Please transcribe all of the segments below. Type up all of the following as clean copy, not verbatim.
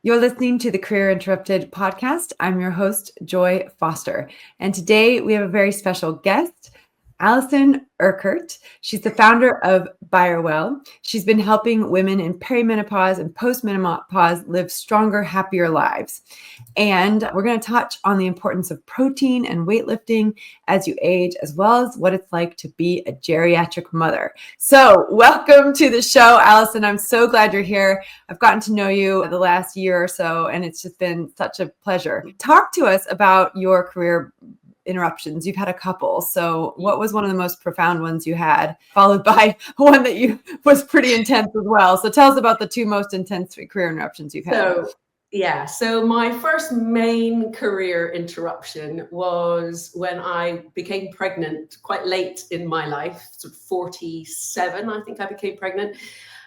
You're listening to the Career Interrupted podcast. I'm your host, Joy Foster. And today we have a very special guest, Alison Urquhart. She's the founder of BioWell. She's been helping women in perimenopause and post-menopause live stronger, happier lives. And we're going to touch on the importance of protein and weightlifting as you age, as well as what it's like to be a geriatric mother. So welcome to the show, Alison. I'm so glad you're here. I've gotten to know you the last year or so, and it's just been such a pleasure. Talk to us about your career interruptions. You've had a couple. So what was one of the most profound ones you had, followed by one that was pretty intense as well? So tell us about the two most intense career interruptions you've had. So my first main career interruption was when I became pregnant quite late in my life, sort of 47, I think I became pregnant,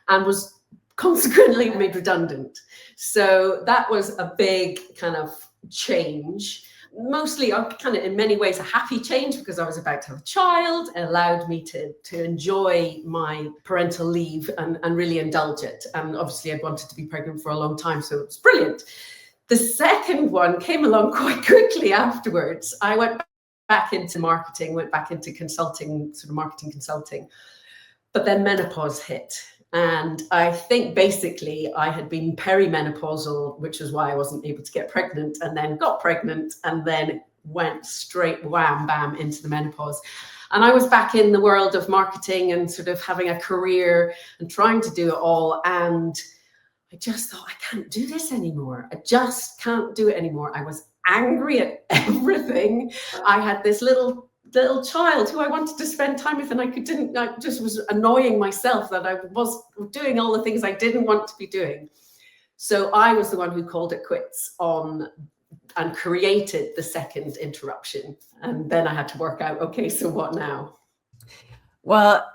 and was consequently made redundant. So that was a big kind of change. Mostly kind of in many ways a happy change because I was about to have a child. It allowed me to enjoy my parental leave and really indulge it. And obviously I'd wanted to be pregnant for a long time, so it was brilliant. The second one came along quite quickly afterwards. I went back into marketing, went back into consulting, sort of marketing consulting, but then menopause hit. And I think basically I had been perimenopausal, which is why I wasn't able to get pregnant, and then got pregnant and then went straight wham bam into the menopause. And I was back in the world of marketing and sort of having a career and trying to do it all. And I just thought, I can't do this anymore. I just can't do it anymore. I was angry at everything. I had this little child who I wanted to spend time with, and I just was annoying myself that I was doing all the things I didn't want to be doing. So I was the one who called it quits on and created the second interruption. And then I had to work out, okay, so what now? Well,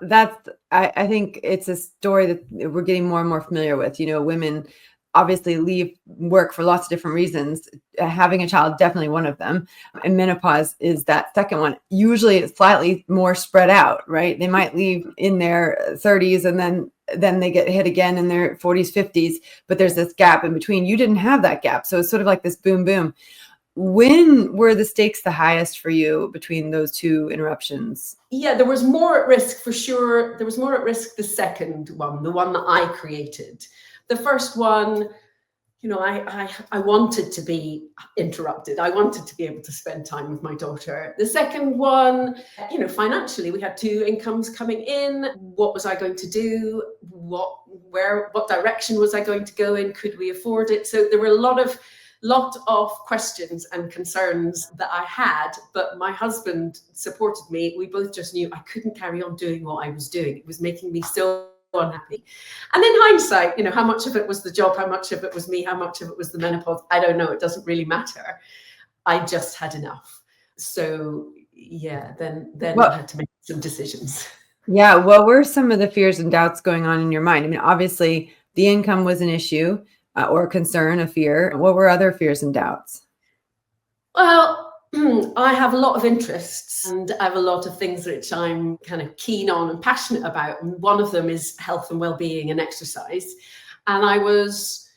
I think it's a story that we're getting more and more familiar with. You know, women obviously leave work for lots of different reasons. Having a child, definitely one of them. And menopause is that second one. Usually it's slightly more spread out, right? They might leave in their 30s and then they get hit again in their 40s, 50s, but there's this gap in between. You didn't have that gap. So it's sort of like this boom, boom. When were the stakes the highest for you between those two interruptions? Yeah, there was more at risk for sure. There was more at risk the second one, the one that I created. The first one, you know, I wanted to be interrupted. I wanted to be able to spend time with my daughter. The second one, you know, financially, we had two incomes coming in. What was I going to do? What direction was I going to go in? Could we afford it? So there were a lot of questions and concerns that I had, but my husband supported me. We both just knew I couldn't carry on doing what I was doing. It was making me so unhappy. And in hindsight, you know, how much of it was the job, how much of it was me, how much of it was the menopause, I don't know. It doesn't really matter. I just had enough. So yeah, then I had to make some decisions. Yeah. What were some of the fears and doubts going on in your mind? I mean, obviously the income was an issue or a concern, a fear. What were other fears and doubts? Well, I have a lot of interests and I have a lot of things which I'm kind of keen on and passionate about. And one of them is health and well-being and exercise. And I was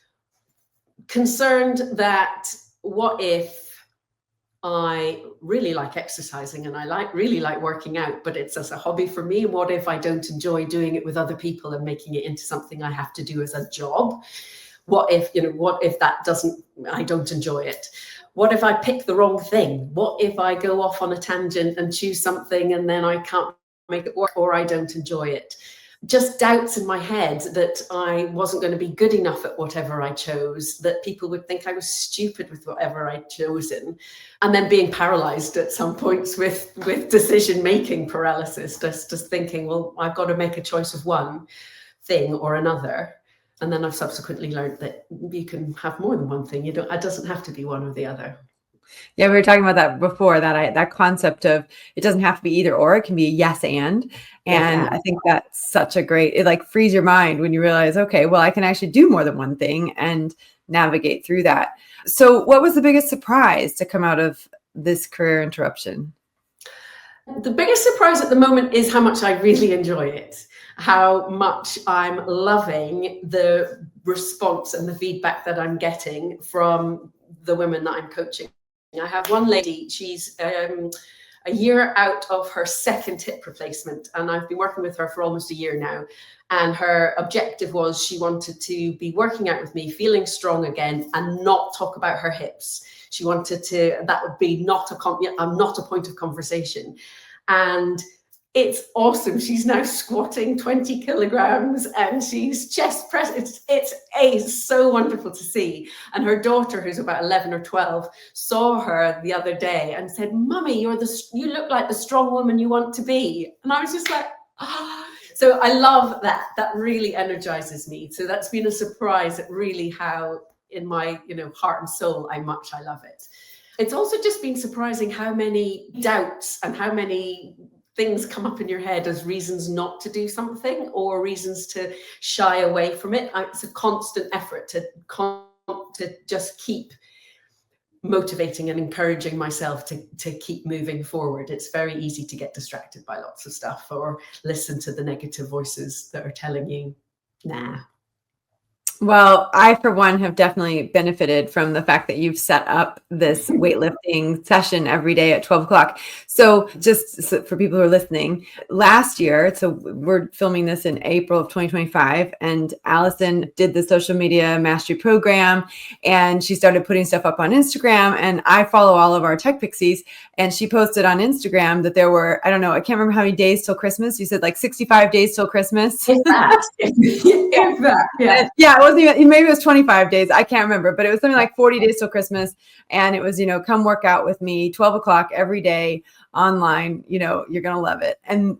concerned that what if I really like exercising and I really like working out, but it's as a hobby for me. What if I don't enjoy doing it with other people and making it into something I have to do as a job? What if I don't enjoy it? What if I pick the wrong thing? What if I go off on a tangent and choose something and then I can't make it work or I don't enjoy it? Just doubts in my head that I wasn't going to be good enough at whatever I chose, that people would think I was stupid with whatever I'd chosen. And then being paralyzed at some points with decision-making paralysis, just thinking, well, I've got to make a choice of one thing or another. And then I've subsequently learned that you can have more than one thing. It doesn't have to be one or the other. Yeah, we were talking about that before, that concept of it doesn't have to be either or, it can be a yes and. And I think that's such a great, it like frees your mind when you realize, okay, well, I can actually do more than one thing and navigate through that. So what was the biggest surprise to come out of this career interruption? The biggest surprise at the moment is how much I really enjoy it, how much I'm loving the response and the feedback that I'm getting from the women that I'm coaching. I have one lady, she's a year out of her second hip replacement, and I've been working with her for almost a year now. And her objective was she wanted to be working out with me, feeling strong again, and not talk about her hips. She wanted to, that would be not a point of conversation. And it's awesome. She's now squatting 20 kilograms and she's chest press. It's so wonderful to see. And her daughter, who's about 11 or 12, saw her the other day and said, "Mummy, you look like the strong woman you want to be." And I was just like, ah. So I love that. That really energizes me. So that's been a surprise at really how in my, heart and soul, I love it. It's also just been surprising how many doubts and how many things come up in your head as reasons not to do something or reasons to shy away from it. It's a constant effort to just keep motivating and encouraging myself to keep moving forward. It's very easy to get distracted by lots of stuff or listen to the negative voices that are telling you, nah. Well, I, for one, have definitely benefited from the fact that you've set up this weightlifting session every day at 12 o'clock. So just for people who are listening, last year, so we're filming this in April of 2025, and Alison did the social media mastery program, and she started putting stuff up on Instagram, and I follow all of our TechPixies, and she posted on Instagram that there were, I don't know, I can't remember how many days till Christmas. You said like 65 days till Christmas. In fact, yeah. Yeah, it wasn't even, maybe it was 25 days. I can't remember, but it was something like 40 days till Christmas. And it was, come work out with me 12 o'clock every day online, you're going to love it. And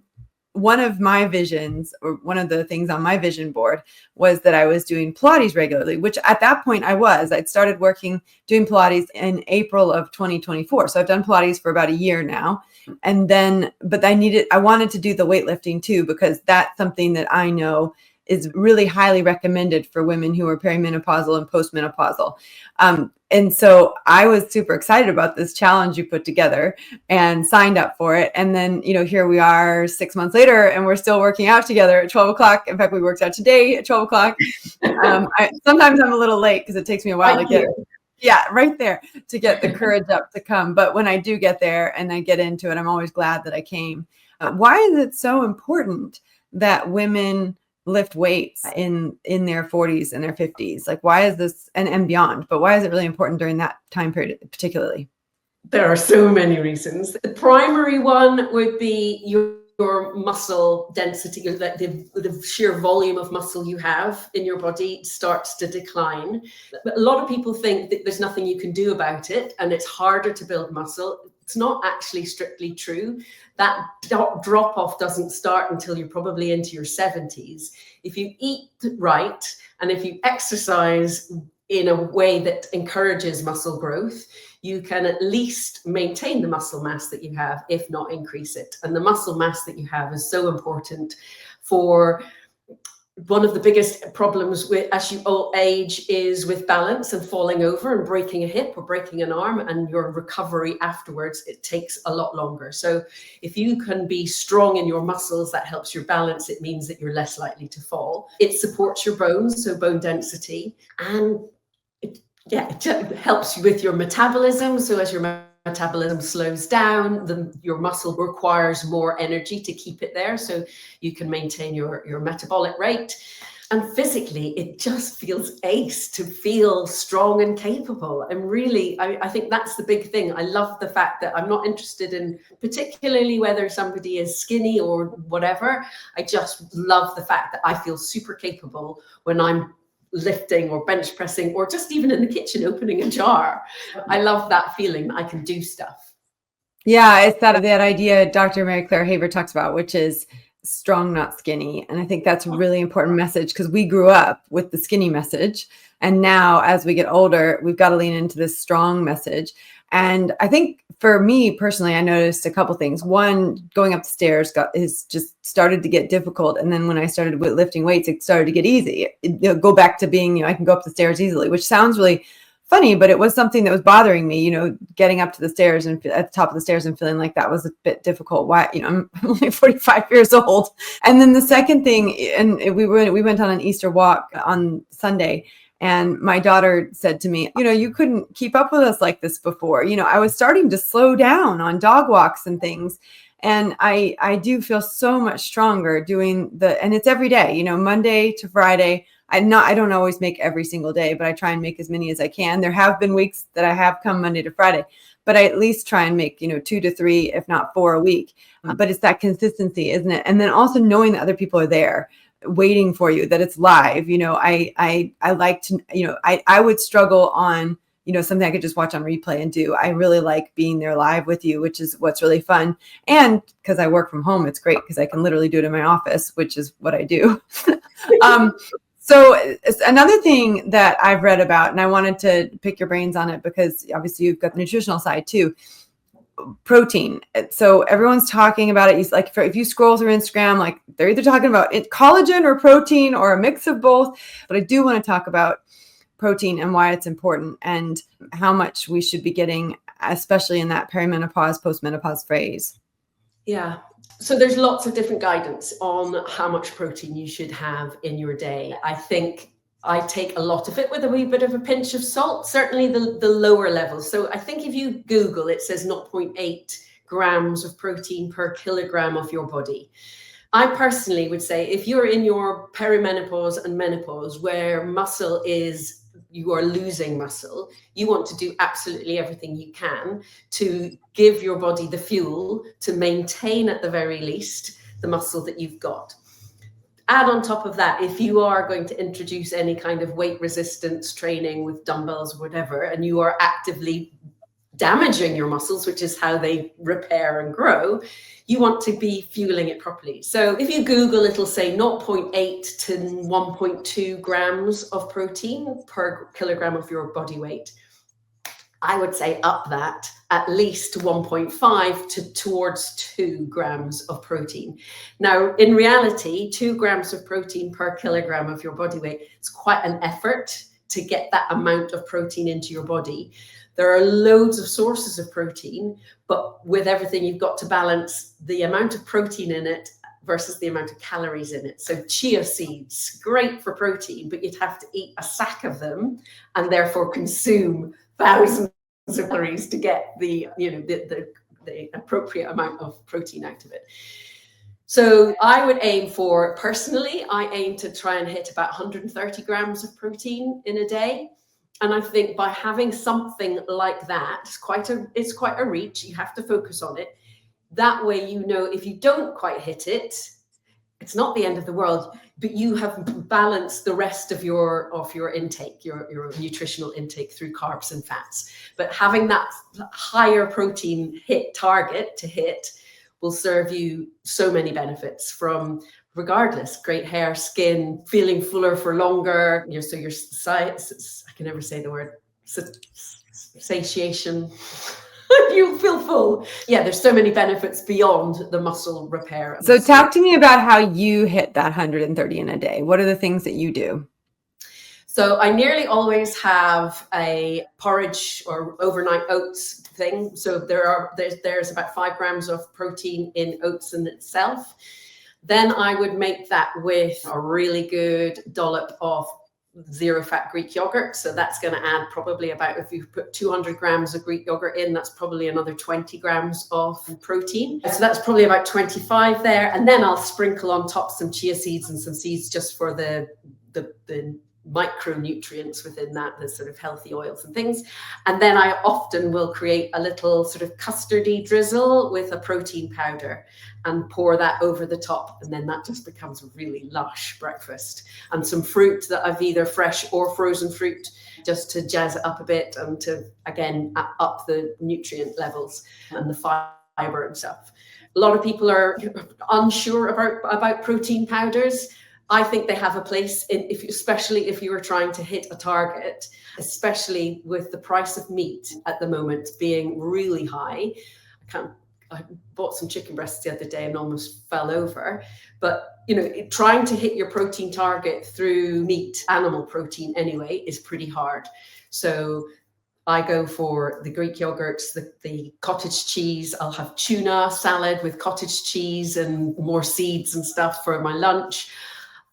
one of my visions, or one of the things on my vision board, was that I was doing Pilates regularly, which at that point I'd started doing Pilates in April of 2024. So I've done Pilates for about a year now. And then, but I wanted to do the weightlifting too, because that's something that I know is really highly recommended for women who are perimenopausal and postmenopausal. And so I was super excited about this challenge you put together and signed up for it. And then, here we are 6 months later and we're still working out together at 12 o'clock. In fact, we worked out today at 12 o'clock. Sometimes I'm a little late because it takes me a while to get right there to get the courage up to come. But when I do get there and I get into it, I'm always glad that I came. Why is it so important that women lift weights in their 40s and their 50s? Like, why is this, and beyond, but why is it really important during that time period particularly? There are so many reasons. The primary one would be your muscle density, the sheer volume of muscle you have in your body starts to decline. But a lot of people think that there's nothing you can do about it and it's harder to build muscle. It's not actually strictly true. That drop off doesn't start until you're probably into your 70s. If you eat right and if you exercise in a way that encourages muscle growth, you can at least maintain the muscle mass that you have, if not increase it. And the muscle mass that you have is so important for one of the biggest problems as you age is with balance and falling over and breaking a hip or breaking an arm, and your recovery afterwards, it takes a lot longer. So if you can be strong in your muscles, that helps your balance. It means that you're less likely to fall. It supports your bones, so bone density, and it helps you with your metabolism. So as your metabolism slows down, your muscle requires more energy to keep it there, so you can maintain your metabolic rate. And physically, it just feels ace to feel strong and capable. And really, I think that's the big thing. I love the fact that I'm not interested in particularly whether somebody is skinny or whatever. I just love the fact that I feel super capable when I'm lifting or bench pressing, or just even in the kitchen opening a jar. I love that feeling that I can do stuff. Yeah, it's that idea Dr. Mary Claire Haver talks about, which is strong, not skinny. And I think that's a really important message, because we grew up with the skinny message. And now as we get older, we've got to lean into this strong message. And I think for me personally, I noticed a couple things. One, going up the stairs is just started to get difficult. And then when I started lifting weights, it started to get easy. Go back to being, I can go up the stairs easily, which sounds really funny, but it was something that was bothering me, getting up to the stairs and at the top of the stairs and feeling like that was a bit difficult. Why, I'm only 45 years old. And then the second thing, and we went on an Easter walk on Sunday, and my daughter said to me, you couldn't keep up with us like this before. I was starting to slow down on dog walks and things. And I do feel so much stronger doing and it's every day, Monday to Friday. I don't always make every single day, but I try and make as many as I can. There have been weeks that I have come Monday to Friday, but I at least try and make, 2 to 3, if not 4 a week. But it's that consistency, isn't it? And then also knowing that other people are there waiting for you, that it's live. I like to, I would struggle on, something I could just watch on replay and do. I really like being there live with you, which is what's really fun. And because I work from home, it's great because I can literally do it in my office, which is what I do. So another thing that I've read about, and I wanted to pick your brains on it because obviously you've got the nutritional side too, protein. So everyone's talking about it. Like if you scroll through Instagram, like they're either talking about collagen or protein or a mix of both. But I do want to talk about protein and why it's important and how much we should be getting, especially in that perimenopause, post-menopause phase. Yeah. So there's lots of different guidance on how much protein you should have in your day. I think I take a lot of it with a wee bit of a pinch of salt, certainly the lower levels. So I think if you Google, it says 0.8 grams of protein per kilogram of your body. I personally would say if you're in your perimenopause and menopause where you are losing muscle, you want to do absolutely everything you can to give your body the fuel to maintain at the very least the muscle that you've got. Add on top of that, if you are going to introduce any kind of weight resistance training with dumbbells or whatever, and you are actively damaging your muscles, which is how they repair and grow, you want to be fueling it properly. So if you Google, it'll say 0.8 to 1.2 grams of protein per kilogram of your body weight. I would say up that at least 1.5 to towards 2 grams of protein. Now, in reality, 2 grams of protein per kilogram of your body weight is quite an effort to get that amount of protein into your body. There are loads of sources of protein, but with everything, you've got to balance the amount of protein in it versus the amount of calories in it. So chia seeds, great for protein, but you'd have to eat a sack of them and therefore consume thousands of calories to get the appropriate amount of protein out of it. So I would personally, I aim to try and hit about 130 grams of protein in a day. And I think by having something like that, it's quite a reach. You have to focus on it. That way, if you don't quite hit it, it's not the end of the world, but you have balanced the rest of your intake, your nutritional intake through carbs and fats. But having that higher protein target to hit will serve you so many benefits from regardless, great hair, skin, feeling fuller for longer. So your size, I can never say the word, satiation. You feel full. Yeah, there's so many benefits beyond the muscle repair. So talk to me about how you hit that 130 in a day. What are the things that you do? So I nearly always have a porridge or overnight oats thing. So there's about 5 grams of protein in oats in itself. Then I would make that with a really good dollop of zero fat Greek yogurt. So that's going to add probably about, if you put 200 grams of Greek yogurt in, that's probably another 20 grams of protein. So that's probably about 25 there. And then I'll sprinkle on top some chia seeds and some seeds just for the micronutrients within that, the sort of healthy oils and things. And then I often will create a little sort of custardy drizzle with a protein powder and pour that over the top. And then that just becomes a really lush breakfast. And some fruit that I've either fresh or frozen fruit, just to jazz it up a bit and to, again, up the nutrient levels and the fiber and stuff. A lot of people are unsure about protein powders. I think they have a place, especially if you were trying to hit a target, especially with the price of meat at the moment being really high. I bought some chicken breasts the other day and almost fell over. But, trying to hit your protein target through meat, animal protein anyway, is pretty hard. So I go for the Greek yogurts, the cottage cheese. I'll have tuna salad with cottage cheese and more seeds and stuff for my lunch.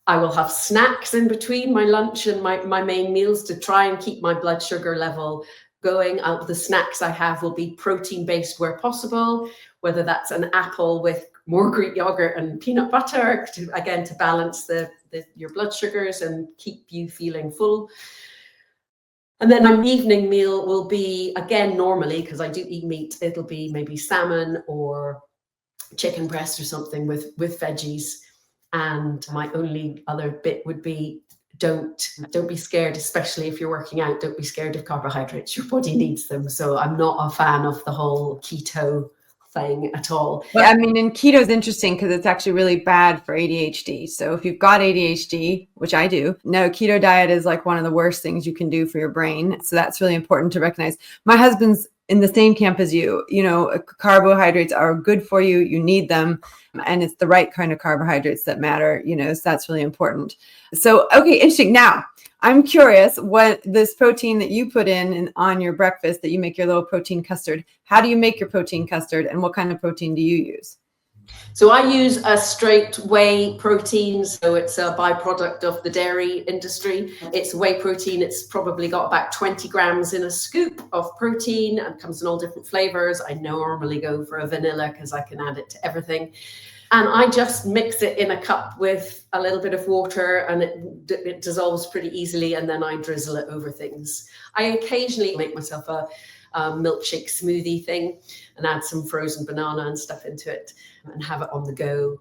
I will have snacks in between my lunch and my main meals to try and keep my blood sugar level going. The snacks I have will be protein-based where possible, whether that's an apple with more Greek yogurt and peanut butter, to balance your blood sugars and keep you feeling full. And then my evening meal will be, again, normally, because I do eat meat, it'll be maybe salmon or chicken breast or something with veggies. And my only other bit would be, don't be scared, especially if you're working out, don't be scared of carbohydrates. Your body needs them. So I'm not a fan of the whole keto thing at all. Well, I mean, and keto is interesting because it's actually really bad for ADHD. So if you've got ADHD, which I do, no, keto diet is like one of the worst things you can do for your brain. So that's really important to recognize. My husband's in the same camp as you. You know, carbohydrates are good for you. You need them. And it's the right kind of carbohydrates that matter, you know, so that's really important. So, okay, interesting. Now, I'm curious what this protein that you put in on your breakfast, that you make your little protein custard. How do you make your protein custard and what kind of protein do you use? So I use a straight whey protein. So it's a byproduct of the dairy industry. It's whey protein. It's probably got about 20 grams in a scoop of protein and comes in all different flavors. I normally go for a vanilla because I can add it to everything. And I just mix it in a cup with a little bit of water and it dissolves pretty easily. And then I drizzle it over things. I occasionally make myself a milkshake smoothie thing and add some frozen banana and stuff into it and have it on the go.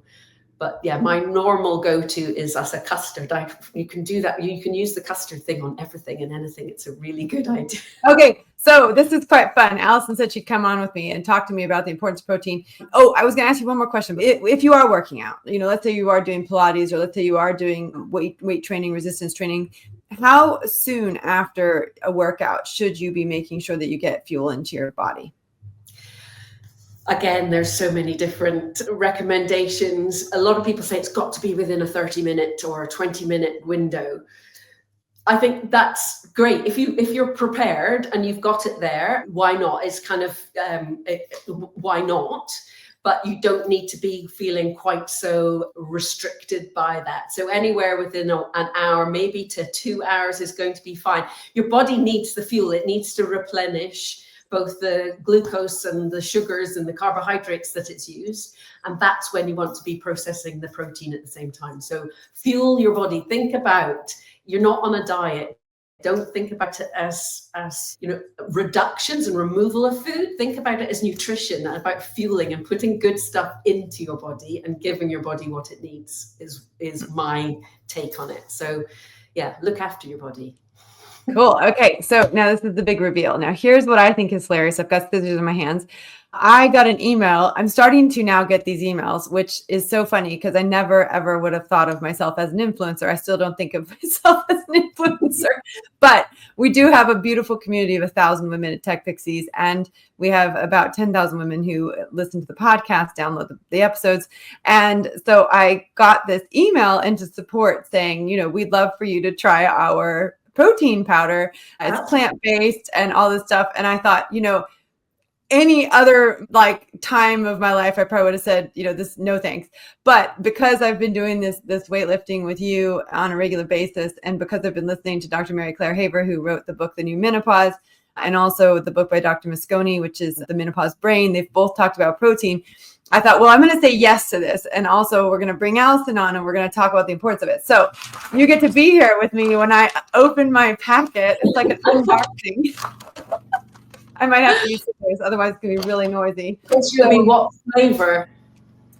But yeah, my normal go-to is as a custard. You can do that. You can use the custard thing on everything and anything. It's a really good idea. Okay, so this is quite fun. Alison said she'd come on with me and talk to me about the importance of protein. Oh, I was going to ask you one more question. If you are working out, you know, let's say you are doing Pilates or let's say you are doing weight training, resistance training, how soon after a workout should you be making sure that you get fuel into your body? Again, there's so many different recommendations. A lot of people say it's got to be within a 30-minute or a 20-minute window. I think that's great. If you're prepared and you've got it there, why not? It's kind of, why not? But you don't need to be feeling quite so restricted by that. So anywhere within an hour, maybe to 2 hours is going to be fine. Your body needs the fuel. It needs to replenish both the glucose and the sugars and the carbohydrates that it's used. And that's when you want to be processing the protein at the same time. So fuel your body. Think about, you're not on a diet. Don't think about it as you know, reductions and removal of food. Think about it as nutrition, about fueling and putting good stuff into your body and giving your body what it needs is my take on it. So yeah, look after your body. Cool. Okay. So now this is the big reveal. Now here's what I think is hilarious. I've got scissors in my hands. I got an email. I'm starting to now get these emails, which is so funny because I never, ever would have thought of myself as an influencer. I still don't think of myself as an influencer, but we do have a beautiful community of 1,000 women at TechPixies. And we have about 10,000 women who listen to the podcast, download the episodes. And so I got this email into support saying, you know, we'd love for you to try our protein powder. It's plant-based and all this stuff. And I thought, you know, any other like time of my life, I probably would have said, you know, this, no thanks. But because I've been doing this weightlifting with you on a regular basis, and because I've been listening to Dr. Mary Claire Haver, who wrote the book, The New Menopause, and also the book by Dr. Mosconi, which is The Menopause Brain, they've both talked about protein. I thought, well, I'm going to say yes to this. And also we're going to bring Alison on and we're going to talk about the importance of it. So you get to be here with me when I open my packet. It's like an unboxing. I might have to use scissors, otherwise it's going to be really noisy. I mean, what flavor?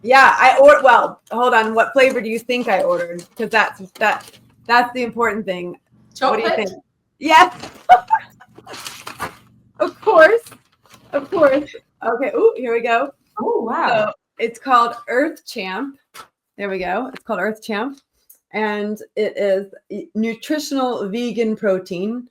Yeah, well, hold on. What flavor do you think I ordered? Because that's the important thing. Chocolate? What do you think? Yes. Of course. Okay. Oh, here we go. Oh, wow. So it's called Earth Champ. There we go. It's called Earth Champ. And it is nutritional vegan protein,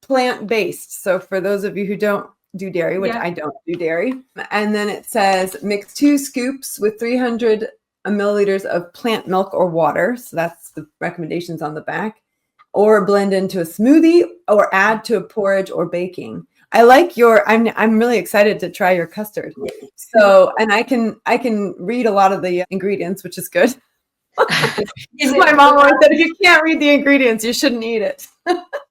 plant-based. So for those of you who don't do dairy, which I don't do dairy. And then it says mix 2 scoops with 300 milliliters of plant milk or water. So that's the recommendations on the back. or blend into a smoothie or add to a porridge or baking. I like I'm really excited to try your custard. So, and I can read a lot of the ingredients, which is good. My mom always said, if you can't read the ingredients, you shouldn't eat it.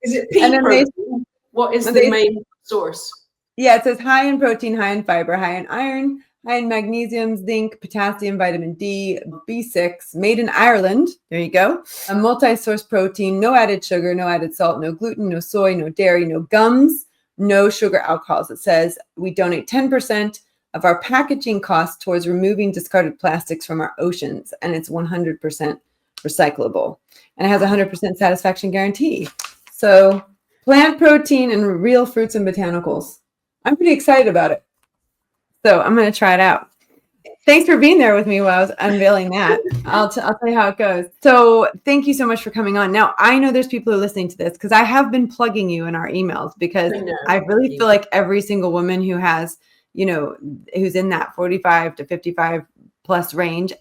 Is it pea protein? What is the main source? Yeah, it says high in protein, high in fiber, high in iron, high in magnesium, zinc, potassium, vitamin D, B6, made in Ireland. There you go. A multi-source protein, no added sugar, no added salt, no gluten, no soy, no dairy, no gums, no sugar alcohols. It says we donate 10% of our packaging costs towards removing discarded plastics from our oceans, and it's 100% recyclable. And it has a 100% satisfaction guarantee. So plant protein and real fruits and botanicals. I'm pretty excited about it. So I'm going to try it out. Thanks for being there with me while I was unveiling that. I'll tell you how it goes. So thank you so much for coming on. Now, I know there's people who are listening to this because I have been plugging you in our emails because I really feel like every single woman who has, who's in that 45 to 55 plus range,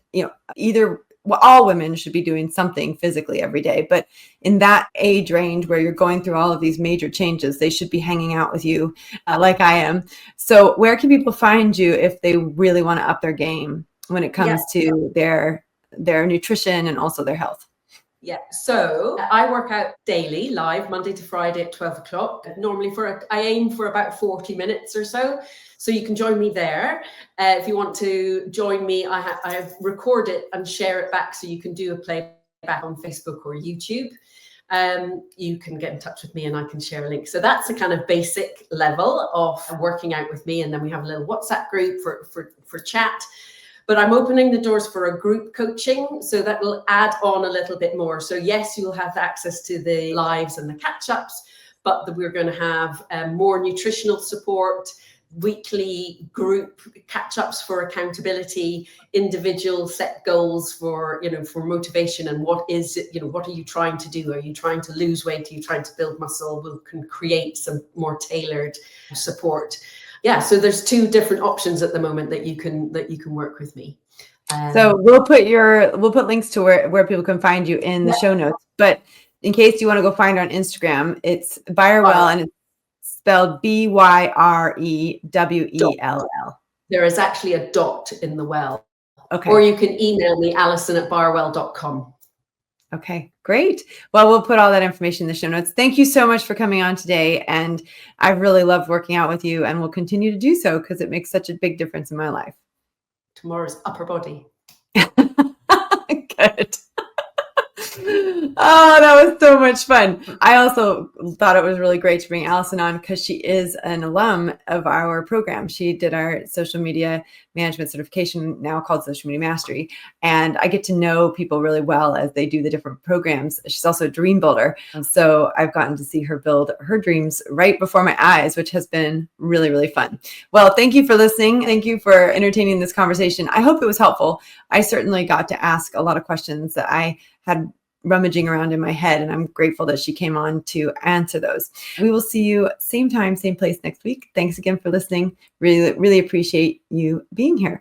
all women should be doing something physically every day. But in that age range where you're going through all of these major changes, they should be hanging out with you like I am. So where can people find you if they really want to up their game when it comes to their nutrition and also their health? Yeah, so I work out daily, live, Monday to Friday at 12 o'clock. Normally I aim for about 40 minutes or so. So you can join me there. If you want to join me, I have record it and share it back so you can do a playback on Facebook or YouTube. You can get in touch with me and I can share a link. So that's a kind of basic level of working out with me. And then we have a little WhatsApp group for chat. But I'm opening the doors for a group coaching, so that will add on a little bit more. So yes, you'll have access to the lives and the catch-ups, but we're going to have more nutritional support, weekly group catch-ups for accountability, individual set goals for motivation, and what are you trying to do? Are you trying to lose weight? Are you trying to build muscle? We can create some more tailored support. Yeah, so there's 2 different options at the moment that you can work with me. So we'll put links to where people can find you in the show notes. But in case you want to go find her on Instagram, it's Byrewell, and it's spelled BYREWELL. There is actually a dot in the well. Okay. Or you can email me, alison@byrewell.com. Okay, great. Well, we'll put all that information in the show notes. Thank you so much for coming on today. And I really loved working out with you and will continue to do so because it makes such a big difference in my life. Tomorrow's upper body. Good. Oh, that was so much fun. I also thought it was really great to bring Alison on because she is an alum of our program. She did our social media management certification, now called Social Media Mastery. And I get to know people really well as they do the different programs. She's also a dream builder. So I've gotten to see her build her dreams right before my eyes, which has been really, really fun. Well, thank you for listening. Thank you for entertaining this conversation. I hope it was helpful. I certainly got to ask a lot of questions that I had rummaging around in my head, and I'm grateful that she came on to answer those. We will see you same time, same place next week. Thanks again for listening. Really, really appreciate you being here.